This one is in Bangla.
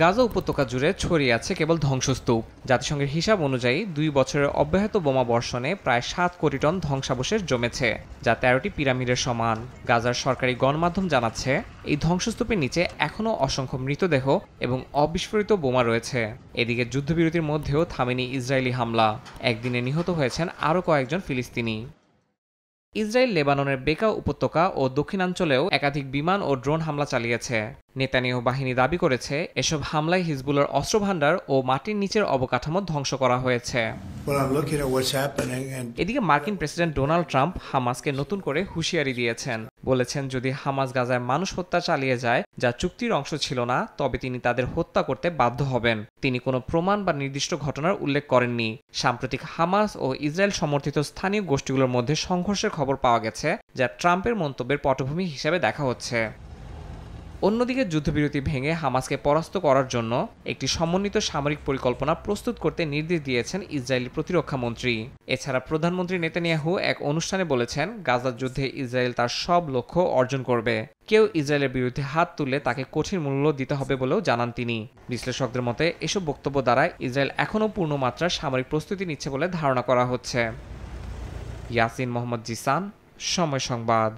গাজা উপত্যকা জুড়ে ছড়িয়ে আছে কেবল ধ্বংসস্তূপ। জাতিসংঘের হিসাব অনুযায়ী 2 বছরের অব্যাহত বোমা বর্ষণে প্রায় 7 কোটি টন ধ্বংসাবশেষ জমেছে, যা 13টি পিরামিডের সমান। গাজার সরকারি গণমাধ্যম জানাচ্ছে, এই ধ্বংসস্তূপের নিচে এখনও অসংখ্য মৃতদেহ এবং অবিস্ফোরিত বোমা রয়েছে। এদিকে যুদ্ধবিরতির মধ্যেও থামেনি ইসরায়েলি হামলা। একদিনে নিহত হয়েছেন আরও কয়েকজন ফিলিস্তিনি। ইসরায়েল লেবাননের বেকা উপত্যকা ও দক্ষিণাঞ্চলেও একাধিক বিমান ও ড্রোন হামলা চালিয়েছে। নেতানিয়াহু বাহিনী দাবি করেছে, এসব হামলায় হিজবুল্লাহর অস্ত্রভান্ডার ও মাটির নিচের অবকাঠামো ধ্বংস করা হয়েছে। এদিকে মার্কিন প্রেসিডেন্ট ডোনাল্ড ট্রাম্প হামাসকে নতুন করে হুঁশিয়ারি দিয়েছেন। বলেছেন, যদি হামাস গাজায় মানুষ হত্যা চালিয়ে যায়, যা চুক্তির অংশ ছিল না, তবে তিনি তাদের হত্যা করতে বাধ্য হবেন। তিনি কোনো প্রমাণ বা নির্দিষ্ট ঘটনার উল্লেখ করেননি। সাম্প্রতিক হামাস ও ইসরায়েল সমর্থিত স্থানীয় গোষ্ঠীগুলোর মধ্যে সংঘর্ষের খবর পাওয়া গেছে, যা ট্রাম্পের মন্তব্যের পটভূমি হিসেবে দেখা হচ্ছে। অন্যদিকে যুদ্ধবিরতি ভেঙে হামাসকে পরাস্ত করার জন্য একটি সমন্বিত সামরিক পরিকল্পনা প্রস্তুত করতে নির্দেশ দিয়েছেন ইসরায়েলি প্রতিরক্ষা মন্ত্রী। এছাড়া প্রধানমন্ত্রী নেতানিয়াহু এক অনুষ্ঠানে বলেছেন, গাজার যুদ্ধে ইসরায়েল তার সব লক্ষ্য অর্জন করবে। কেউ ইসরায়েলের বিরুদ্ধে হাত তুললে তাকে কঠিন মূল্য দিতে হবে বলেও জানান তিনি। বিশ্লেষকদের মতে, এসব বক্তব্য দ্বারা ইসরায়েল এখনও পূর্ণমাত্রার সামরিক প্রস্তুতি নিচ্ছে বলে ধারণা করা হচ্ছে। ইয়াসিন মোহাম্মদ জিসান, সময় সংবাদ।